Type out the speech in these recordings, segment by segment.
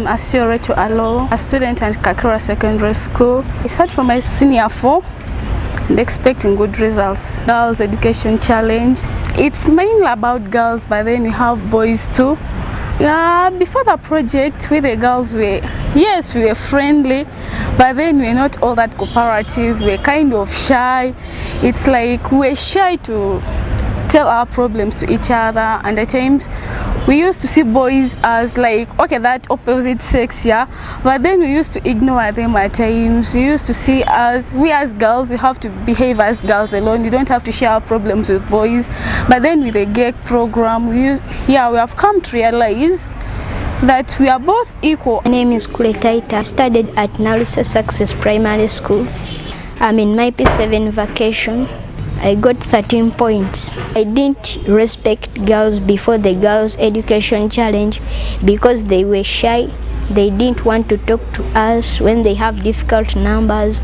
I'm a student at Kakura Secondary School. I sat for my senior 4 and expecting good results. Girls Education Challenge. It's mainly about girls, but then we have boys too. Before the project, with the girls, we were friendly, but then we're not all that cooperative. We're kind of shy. It's like we're shy to tell our problems to each other, and at times we used to see boys as like, okay, that opposite sex, yeah, but then we used to ignore them at times. We used to see we as girls, we have to behave as girls alone. We don't have to share our problems with boys. But then with the GEC program, we have come to realize that we are both equal. My name is Kuletaita. I studied at Narusa Success Primary School. I'm in my P7 vacation. I got 13 points. I didn't respect girls before the Girls Education Challenge because they were shy. They didn't want to talk to us when they have difficult numbers.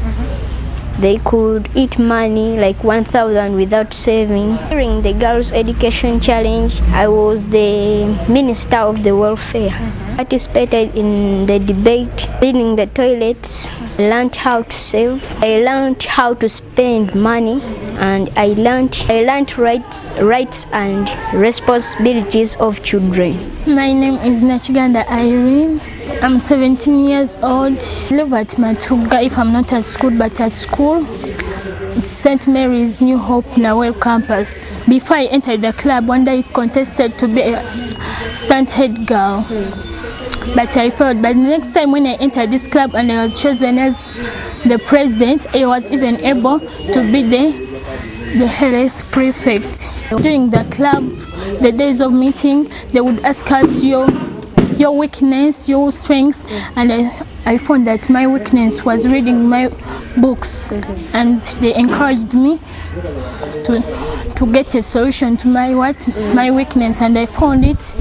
They could eat money like 1,000 without saving. During the Girls Education Challenge, I was the Minister of the Welfare. I participated in the debate, cleaning the toilets. I learned how to save. I learned how to spend money, and I learned rights and responsibilities of children. My name is Nachiganda Irene. I'm 17 years old. I live at Matuga if I'm not at school, but at school. It's St. Mary's New Hope Nawel campus. Before I entered the club, one day I contested to be a stunt head girl. But I failed. But the next time when I entered this club and I was chosen as the president, I was even able to be the health prefect. During the club, the days of meeting, they would ask us your weakness, your strength, and I found that my weakness was reading my books, and they encouraged me to get a solution to my weakness, and I found it.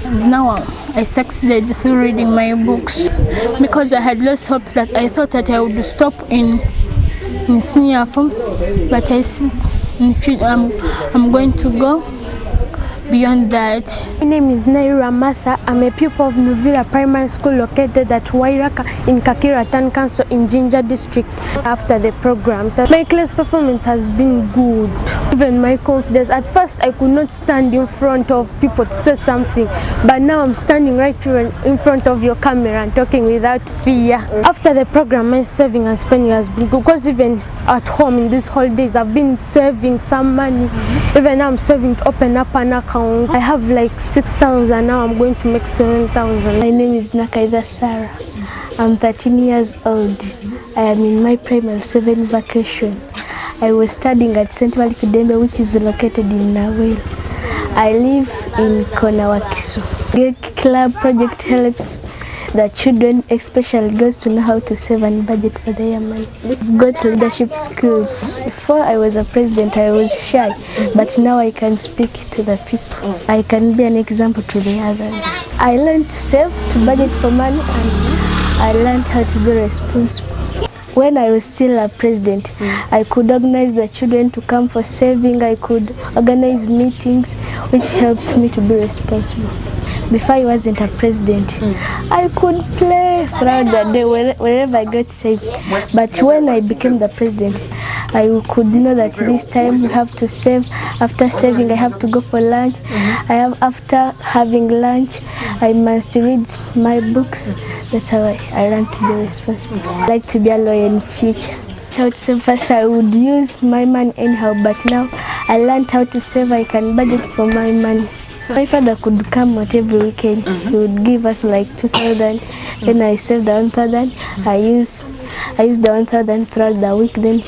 Now I succeeded through reading my books because I had lost hope. That I thought that I would stop in senior form, but I'm going to go beyond that. My name is Naira Martha. I'm a pupil of Novila Primary School located at Wairaka in Kakira Town Council in Jinja District. After the program, my class performance has been good. Even my confidence. At first, I could not stand in front of people to say something, but now I'm standing right here in front of your camera and talking without fear. After the program, my saving and spending has been good because even at home in these holidays, I've been saving some money. Even now I'm saving to open up an account. I have like 6,000 now. I'm going to make 7,000. My name is Nakaiza Sarah. I'm 13 years old. I am in my primary 7 vacation. I was studying at St. Wakiso, which is located in Nawel. I live in Wakiso. GEC Club project helps the children, especially girls, to know how to save and budget for their money. We've got leadership skills. Before I was a president, I was shy, but now I can speak to the people. I can be an example to the others. I learned to save, to budget for money, and I learned how to be responsible. When I was still a president, I could organize the children to come for saving. I could organize meetings, which helped me to be responsible. Before I wasn't a president, I could play throughout the day wherever I got saved. But when I became the president, I could know that this time we have to save. After saving, I have to go for lunch. After having lunch, I must read my books. That's how I learned to be responsible. I like to be a lawyer in future. How to save first, I would use my money anyhow, but now I learned how to save. I can budget for my money. My father could come out every weekend. He would give us like 2,000. Then I saved the 1,000. I use the 1,000 throughout the week. Then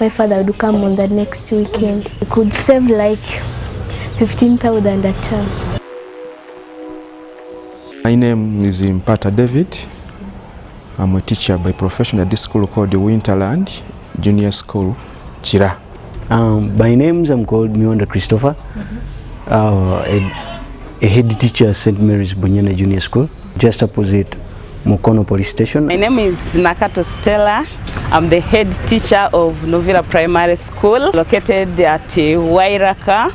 my father would come on the next weekend. He could save like 15,000 a time. My name is Mpata David. I'm a teacher by profession at this school called the Winterland Junior School, Chira. By names, I'm called Mionda Christopher, a head teacher at St. Mary's Bunyana Junior School, just opposite Mukono Police Station. My name is Nakato Stella. I'm the head teacher of Novila Primary School, located at Wairaka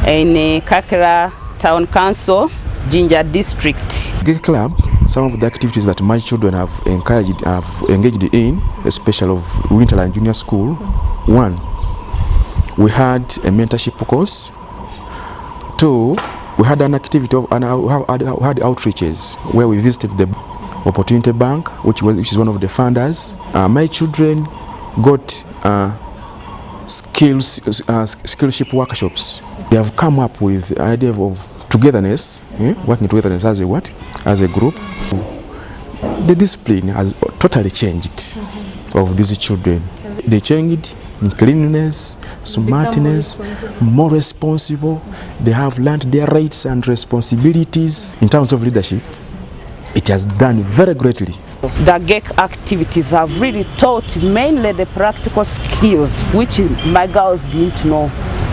in Kakira Town Council, Jinja District. GEC Club some of the activities that my children have engaged in, especially of Winterland Junior School. One, we had a mentorship course. Two, we had an activity of, and we had outreaches where we visited the Opportunity Bank, which is one of the funders. My children got skillship workshops. They have come up with the idea of togetherness, working togetherness as a group. The discipline has totally changed of these children. They changed in cleanliness, smartness, more responsible. They have learned their rights and responsibilities. In terms of leadership, it has done very greatly. The GEC activities have really taught mainly the practical skills which my girls didn't know.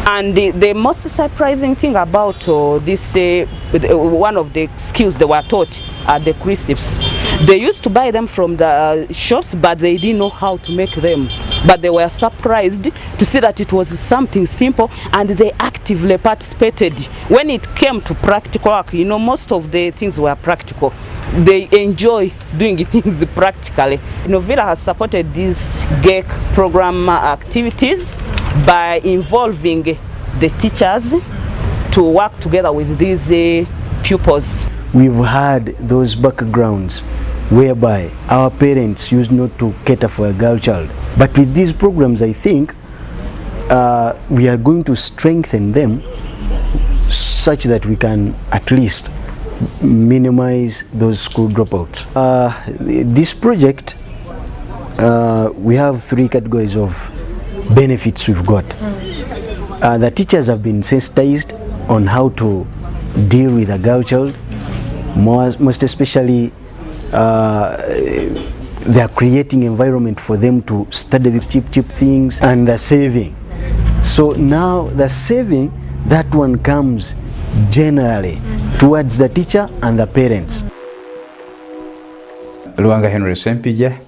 And the most surprising thing about this, one of the skills they were taught are the crisps. They used to buy them from the shops, but they didn't know how to make them. But they were surprised to see that it was something simple, and they actively participated. When it came to practical work, you know, most of the things were practical. They enjoy doing things practically. Novilla has supported these GEC program activities by involving the teachers to work together with these pupils. We've had those backgrounds whereby our parents used not to cater for a girl child. But with these programs, I think we are going to strengthen them such that we can at least minimize those school dropouts. This project, we have 3 categories of benefits we've got. The teachers have been sensitized on how to deal with a girl child. Most especially, they are creating environment for them to study with cheap things, and the saving. So now the saving, that one comes generally towards the teacher and the parents. Luanga Henry Sempija,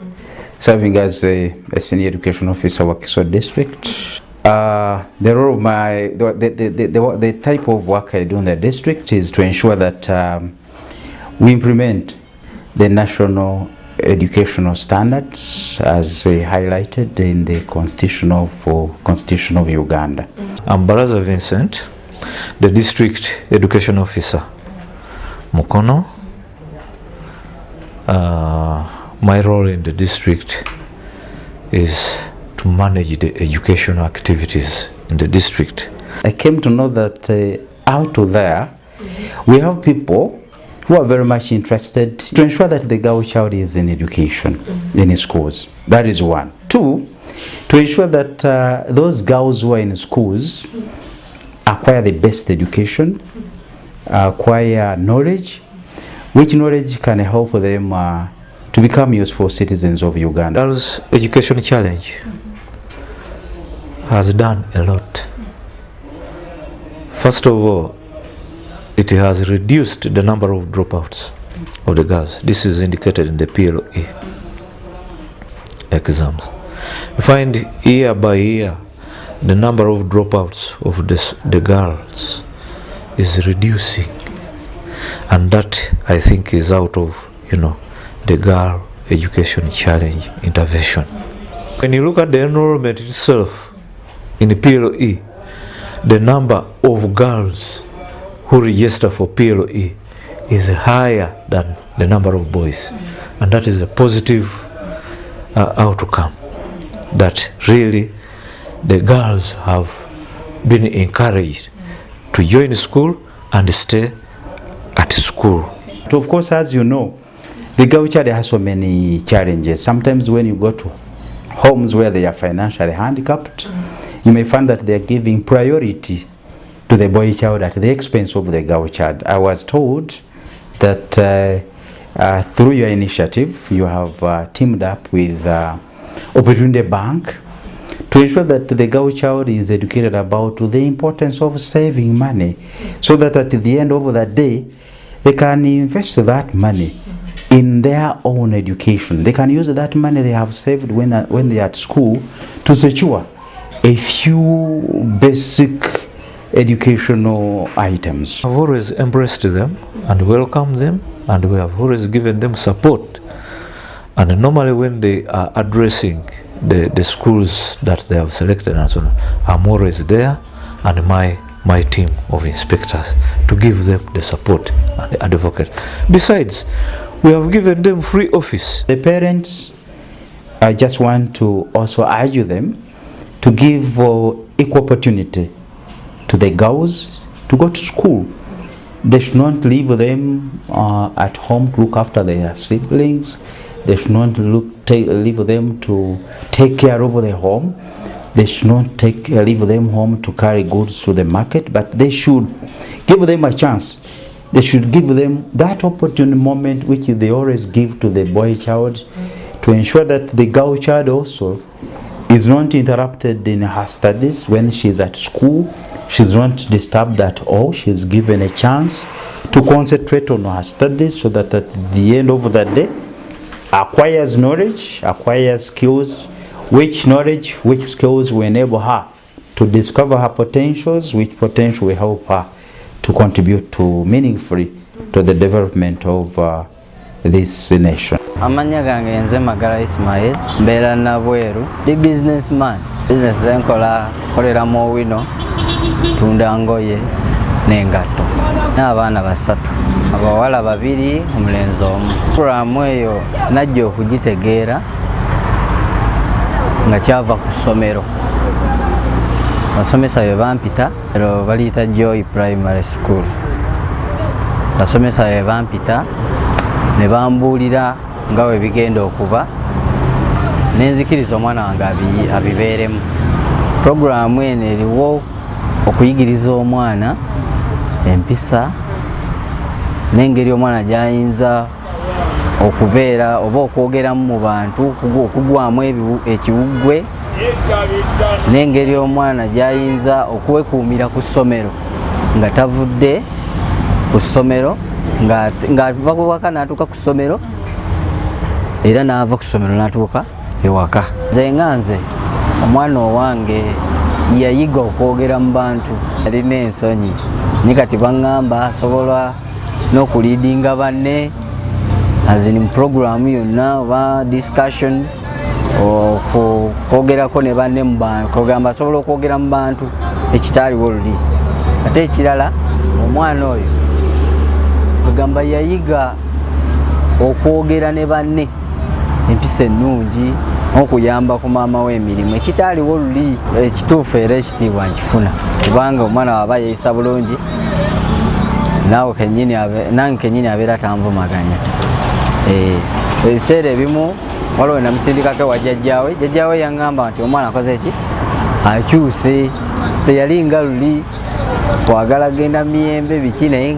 serving as a senior education officer, Wakiso district. The role of the type of work I do in the district is to ensure that we implement the national educational standards as highlighted in the Constitution of Uganda. I'm Baraza Vincent, the district education officer, Mukono. My role in the district is to manage the educational activities in the district. I came to know that out there we have people who are very much interested to ensure that the girl child is in education in schools. That is one. Two, to ensure that those girls who are in schools acquire the best education, acquire knowledge, which knowledge can help them to become useful citizens of Uganda. Girls' Education Challenge has done a lot. First of all, it has reduced the number of dropouts of the girls. This is indicated in the PLE exams. You find year by year the number of dropouts of the girls is reducing, and that I think is out of the Girl Education Challenge intervention. When you look at the enrollment itself in the PLE, the number of girls who register for PLE is higher than the number of boys, and that is a positive outcome, that really the girls have been encouraged to join school and stay at school. Of course, as you know, the girl child has so many challenges. Sometimes when you go to homes where they are financially handicapped, you may find that they are giving priority to the boy child at the expense of the girl child. I was told that through your initiative, you have teamed up with Opportunity Bank to ensure that the girl child is educated about the importance of saving money, so that at the end of the day, they can invest that money in their own education. They can use that money they have saved when they are at school to secure a few basic educational items. I've always embraced them and welcomed them, and we have always given them support. And normally when they are addressing the schools that they have selected and so on, I'm always there, and my team of inspectors to give them the support and the advocate. Besides, we have given them free office. The parents, I just want to also urge them to give equal opportunity to the girls to go to school. They should not leave them at home to look after their siblings. They should not leave them to take care of the home. They should not leave them home to carry goods to the market, but they should give them a chance. They should give them that opportune moment which they always give to the boy child, to ensure that the girl child also is not interrupted in her studies when she's at school. She's not disturbed at all. She's given a chance to concentrate on her studies, so that at the end of the day, acquires knowledge, acquires skills, which knowledge, which skills will enable her to discover her potentials, which potential will help her to contribute to meaningfully to the development of this nation. Amanya gange nze Magala Ismail, mbera na bweru, di businessman. Business zenkola kolera mu wino, tunda ngoye n'engatto. N'abaana basatu, abawala babiri, omulenzi omu. Pulogulaamu eyo najja okugitegeera nga kyava ku ssomero. Basomesa be bampita, baliyita Joy Primary School. Basomesa be bampita ne bambuulira nga bwe bigenda okuba, nenzikiriza omwana wange abibeeremu. Pulogulaamu eno eriwo okuyigiriza omwana empisa n'engeri omwana gy'ayinza okubeera oba okwogeramu mu bantu, okugwamu ekiwuggwe, n'engeri omwana gy'ayinza okwekuumira ku ssomero nga tavudde ku ssomero, ng'ava waka n'atuuka ku ssomero, era n'ava ku ssomero n'atuuka ewaka. Nze omwana owange yayiga okwogera mu bantu, alina ensonyi ni kati baŋŋamba asobola n'okuliidinga banne azini mu pulogulaamu yonna oba discussions, okwogerako ne banne mu bantu, kugamba asobola okwogera mu bantu ekitaaliwo luli. Ate ekirala, omwana oyo kugamba yayiga okwogera ne banne empisa ennungi, okuyamba ku maama w'emirimu ekitaaliwo luli. Ekituufu era ekitiibwa nkifuna, kubanga omwana waba yeeyisa bulungi, nange kennyini abeera tanvumaganya. Ebiseera ebimu waliwo namusindikako ewa jjajjaawe, jjajjaawe yaŋŋamba nti omwana akoze ki, akyuse, teyali nga luli kwagala genda miyembe biki, naye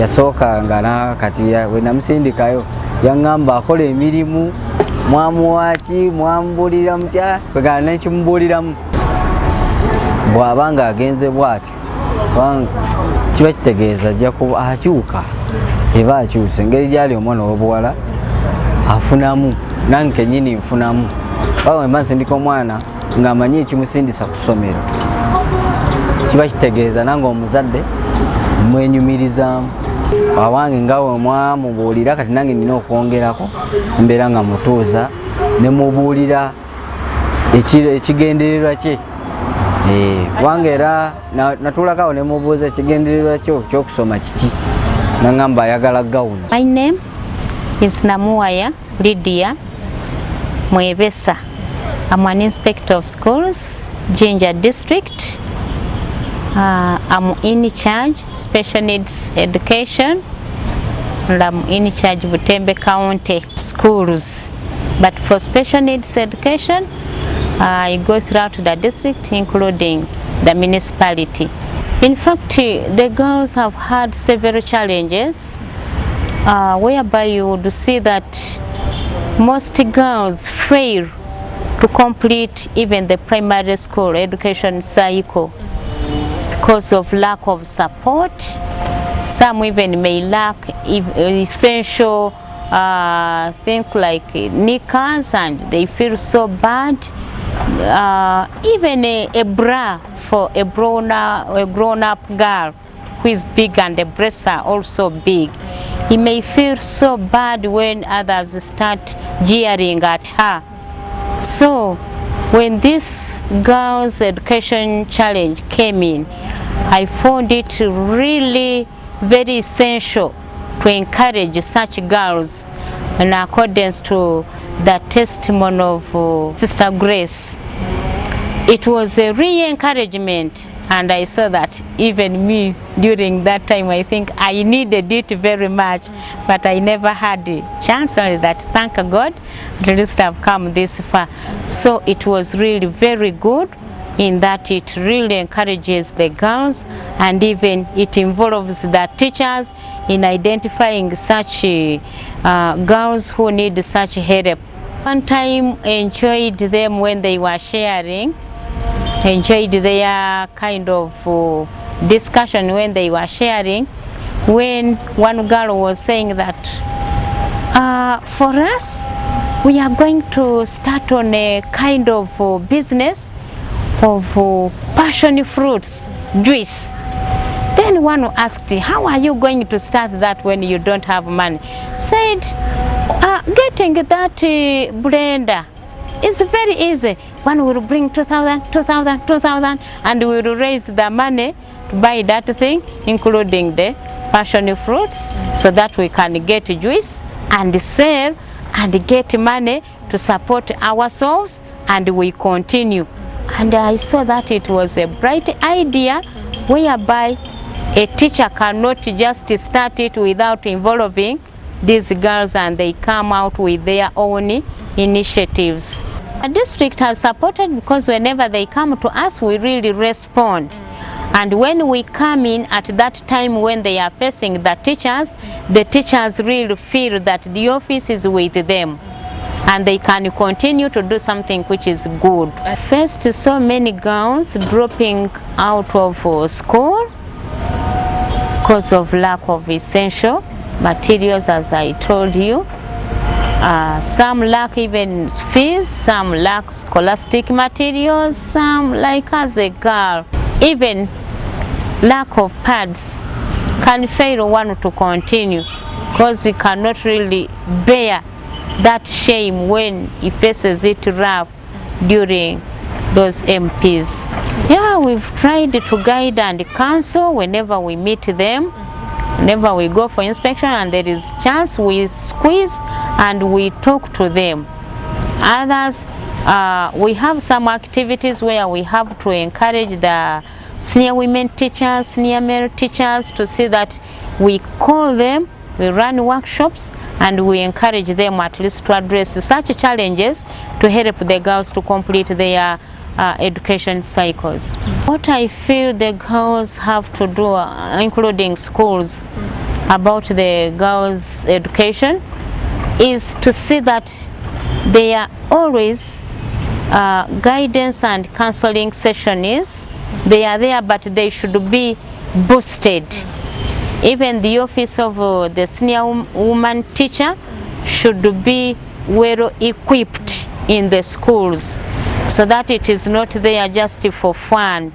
yasooka nga kati we namusindikayo yaŋŋamba akola emirimu, mwamuwaaki, mwambuulira mutya, kwegana nekimubuuliramu. Bw'aba nga agenze bw'atyo, kiba kitegeeza ajja kuba akyuka, eba akyuse. Engeri gy'ali omwana ow'obuwala afunamu, nange kennyini nfunamu. Waba mba nsindika omwana ng'amanyi ekimusindisa ku ssomero, kiba kitegeeza nange omuzadde mwenyumirizaamu. Awange nga we mwamubuulira, kati nange nina okwongerako, mbeera nga mutuuza ne mubuulira ekigendererwa kye. Wange era natuulakawo ne mubuuza ekigendererwa kyo ky'okusoma kiki, naŋŋamba ayagala gawuni. My name is Namuwaya Lydia Mwebesa. I'm an inspector of schools, Jinja district. I'm in charge special needs education, and I'm in charge Butembe County schools. But for special needs education, I go throughout the district, including the municipality. In fact, the girls have had several challenges, whereby you would see that most girls fail to complete even the primary school education cycle because of lack of support. Some even may lack essential things like knickers, and they feel so bad even a bra for a grown-up girl who is big and the breasts are also big. He may feel so bad when others start jeering at her. So when this girls' education challenge came in, I found it really very essential to encourage such girls in accordance to the testimony of Sister Grace. It was a real encouragement, and I saw that even me during that time, I think I needed it very much, but I never had the chance. Only that, thank God, at least I've come this far. So it was really very good in that it really encourages the girls, and even it involves the teachers in identifying such girls who need such help. One time enjoyed them when they were sharing, enjoyed their kind of discussion when they were sharing, when one girl was saying that for us, we are going to start on a kind of business of passion fruits juice. Then one asked, how are you going to start that when you don't have money? Said, getting that blender is very easy. One will bring 2,000, 2,000, 2,000, and we will raise the money to buy that thing, including the passion fruits, so that we can get juice and sell and get money to support ourselves, and we continue. And I saw that it was a bright idea whereby a teacher cannot just start it without involving these girls, and they come out with their own initiatives. The district has supported, because whenever they come to us, we really respond. And when we come in at that time when they are facing the teachers really feel that the office is with them, and they can continue to do something which is good. First, so many girls dropping out of school because of lack of essential materials, as I told you. Some lack even fees, some lack scholastic materials, some, like as a girl, even lack of pads can fail one to continue, because he cannot really bear that shame when he faces it rough during those MPs. Yeah, we've tried to guide and counsel whenever we meet them, whenever we go for inspection and there is chance, we squeeze and we talk to them. Others, we have some activities where we have to encourage the senior women teachers, senior male teachers, to see that we call them, we run workshops, and we encourage them at least to address such challenges to help the girls to complete their education cycles. What I feel the girls have to do, including schools, about the girls' education, is to see that they are always guidance and counseling sessions. They are there, but they should be boosted. Even the office of the senior woman teacher should be well equipped in the schools, so that it is not there just for fun.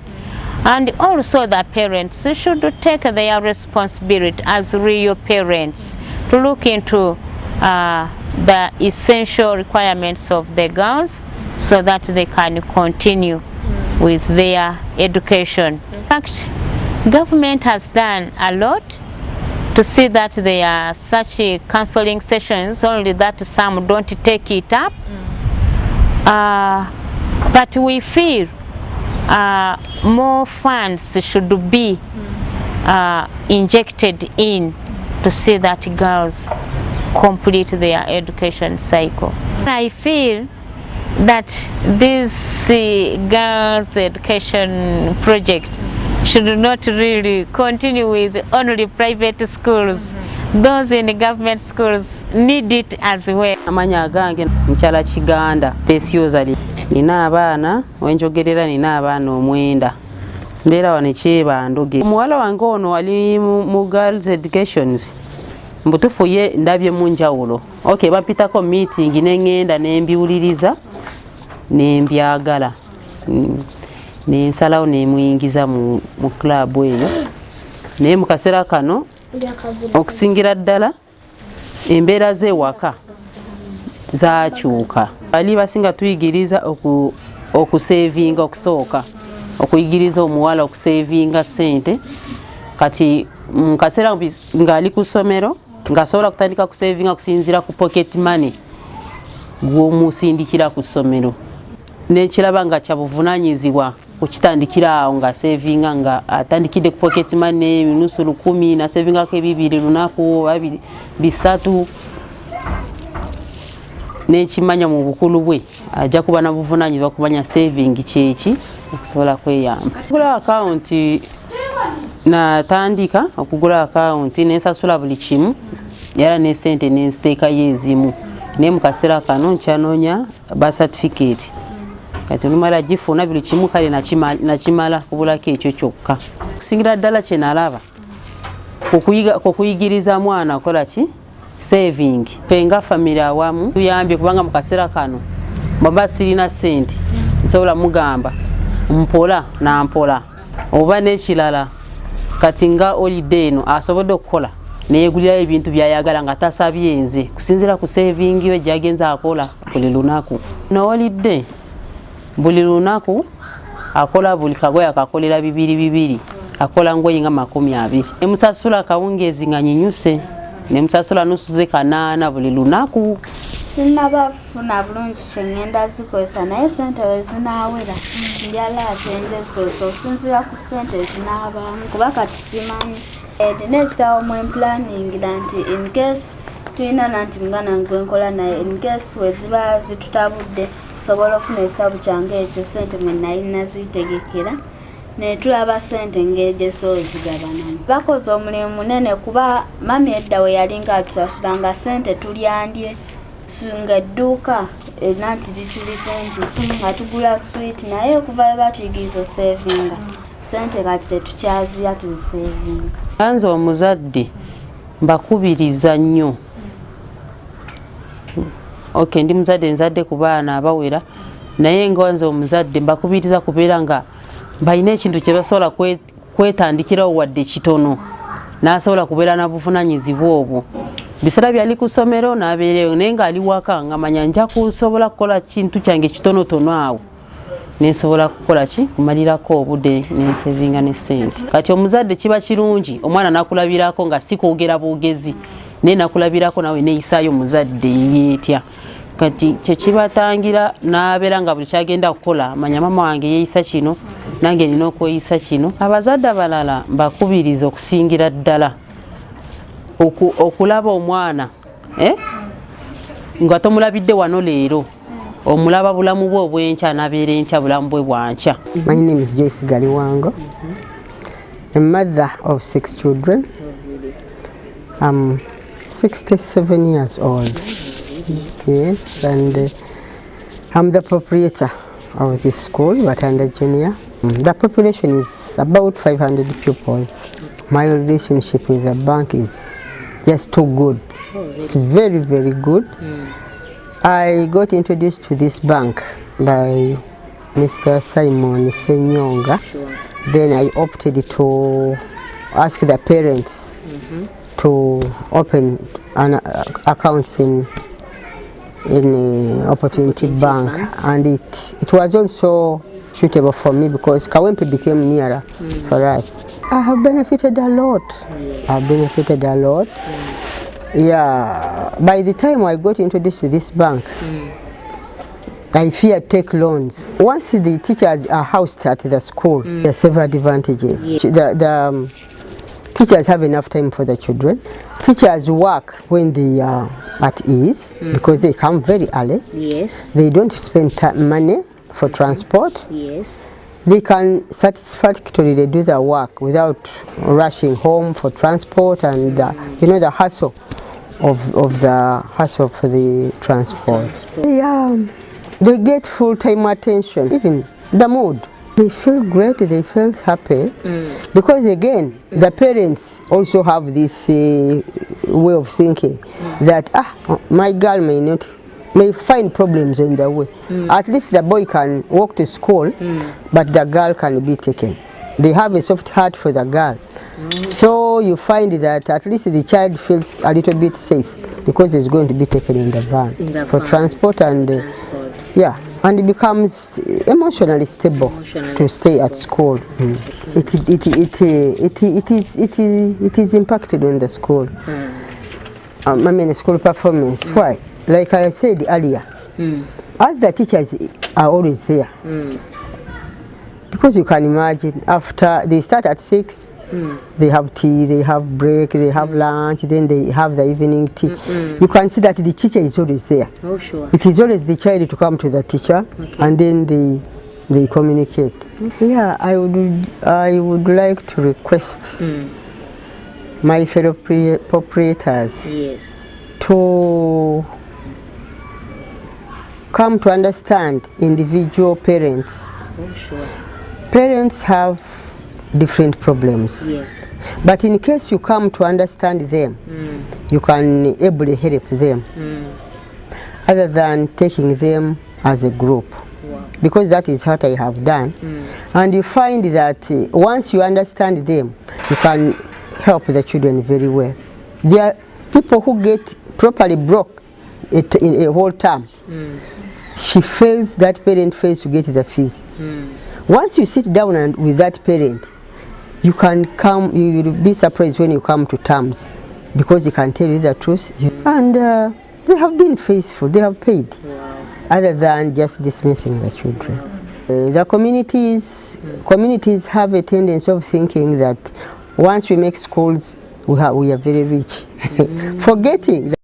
And also the parents should take their responsibility as real parents to look into the essential requirements of the girls, so that they can continue with their education. In fact, government has done a lot to see that there are such counseling sessions, only that some don't take it up. But we feel more funds should be injected in to see that girls complete their education cycle. I feel that this girls' education project should not really continue with only private schools. Those in government schools need it as well. Amanya gange mchala Kiganda Pesiozali nina abaana wenjogerera nina abaana omwenda mbera wane cheba ndoge muwala wange ono ali mu girls educations mbutufu ye ndabye munjawulo. Okay, bapitako meeting nengenda nembiwuliriza nembyagala nensalawo nemuyingiza mu club eyo naye mu kaseera kano okusingira ddala embeera z'ewaka zakyuka. Ali basinga tuyigiriza okusevinga okusooka okuyigiriza omuwala okusevinga ssente kati mu kaseera ng'ali ku ssomero ng'asobola kutandika kusevinga kusinziira ku pocket money gw'omusindikira ku ssomero n'ekiraba nga kya buvunaanyizibwa okitandikira awo nga sevinga nga atandikidde ku pocket money nusu 10 na sevingako 2 lunaku oba 3 n'ekimanya mu bukulu bwe ajja kuba na buvunaanyizibwa kumanya saving kyeki okusobola kweyamba. Okugula akawunti natandika okugula akawunti nensasula buli kimu era ne ssente nenziteekayo ezimu naye mu kaseera kano nkyanoonya ba certificate kati olumala gifuna buli kimu kale nakimala kubulako ekyo kyokka. Okusingira ddala kye nalaba okuyigiriza mwana akola ki saving penga family awamu tuyambye kubanga mu kaseera kano baba sirina ssente nsobola mugamba mpola na mpola oba n'ekirala kati nga holiday eno asobodde okukola neyegulirayo ebintu byayagala nga tasabye nze kusinziira ku saving we gyagenza akola buli lunaku. No holiday buli lunaku akola buli kagoye akakolera 2 akola ngoye nga 20 emusasula kawungeezi nga nyinyuse nemusasula nusu ze 8 buli lunaku. Sinabafuna bulungi kyengenda zikozesa naye ssente wezinaawera njala atende zikozesa okusinziira ku ssente zinaabamu kuba kati simanyi ndina ekitabo mu planning nti in case tulina nanti mugana gwenkola naye in case weziba zitutabudde sobola ofuna ekitabo kyange ekyo ssente mwe nalina zitegekera netulaba ssente ng'egeso zigabanamu. Bakoze omulimu munene kuba mami edda we yalinga atusasulanga ssente tulyandye nga edduuka nanti lituli kumpi nga tugula sweet naye okuva we batuyigiriza osevinga ssente kati tetukyaziya tuzisevinga. Nze omuzadde mbakubiriza nnyo ndi muzadde nzadde ku baana abawera naye nga nze omuzadde mbakubiriza kubeera nga balina ekintu kye basobola kwetandikirawo wadde kitono n'asobola kubeera na buvunaanyizibwa obwo. Biseera byali ku ssomero n'abeereyo naye ng'ali waka nga manya nja kusobola kukola kintu kyange kitonotono awo nensobola kukola ki kumalirako obudde nensevinga ne ssente. Kati omuzadde kiba kirungi omwana nakulabirako nga si kwogera bwogezi naye nakulabirako nawe neeyisaayo omuzadde yeetya kati kyekibatangira n'abeera nga buli kyagenda kukola manya mama wange yeeyisa kino nange nina okweyisa kino. Abazadde abalala mbakubiriza okusingira ddala okulaba omwana nga tomulabidde wano leero omulaba bulamu bwe obwenkya nabeera entya bulamu bwe bwankya. My name is Joyce Galiwango, a mother of 6 children. I'm 67 years old. Yes, and I'm the proprietor of this school, Watanda Junior. The population is about 500 pupils. My relationship with the bank is just too good. It's very, very good. I got introduced to this bank by Mr. Simon Senyonga. Then I opted to ask the parents to open an accounts in Opportunity Bank, and it was also suitable for me because Kawempe became nearer for us. I have benefited a lot. I've benefited a lot. Yeah, by the time I got introduced to this bank, I feared take loans. Once the teachers are housed at the school, there are several advantages. The teachers have enough time for the children. Teachers work when they are at ease because they come very early. Yes. They don't spend money for transport. Yes. They can satisfactorily do their work without rushing home for transport and the hassle of the hassle for the transport. They get full-time attention, even the mood. They feel great, they feel happy because again, the parents also have this way of thinking that my girl may not may find problems in the way. At least the boy can walk to school, but the girl can be taken. They have a soft heart for the girl. So you find that at least the child feels a little bit safe because it's going to be taken in the van for transport, and yeah, and it becomes emotionally stable to stay at school. It is impacted on the school. I mean, school performance. Why? Like I said earlier, as the teachers are always there, because you can imagine after they start at 6. They have tea, they have break, they have lunch, then they have the evening tea. You can see that the teacher is always there. Oh, sure. It is always the child to come to the teacher, and then they communicate. Yeah, I would like to request my fellow proprietors to come to understand individual parents. Oh, sure. Parents have different problems. Yes. But in case you come to understand them, you can able help them, other than taking them as a group. Wow. Because that is what I have done. And you find that once you understand them, you can help the children very well. There are people who get properly broke in a whole term. She fails, that parent fails to get the fees. Once you sit down and with that parent, you can come, you will be surprised when you come to terms, because he can tell you the truth. And they have been faithful, they have paid, other than just dismissing the children. The communities have a tendency of thinking that once we make schools, we are very rich, forgetting that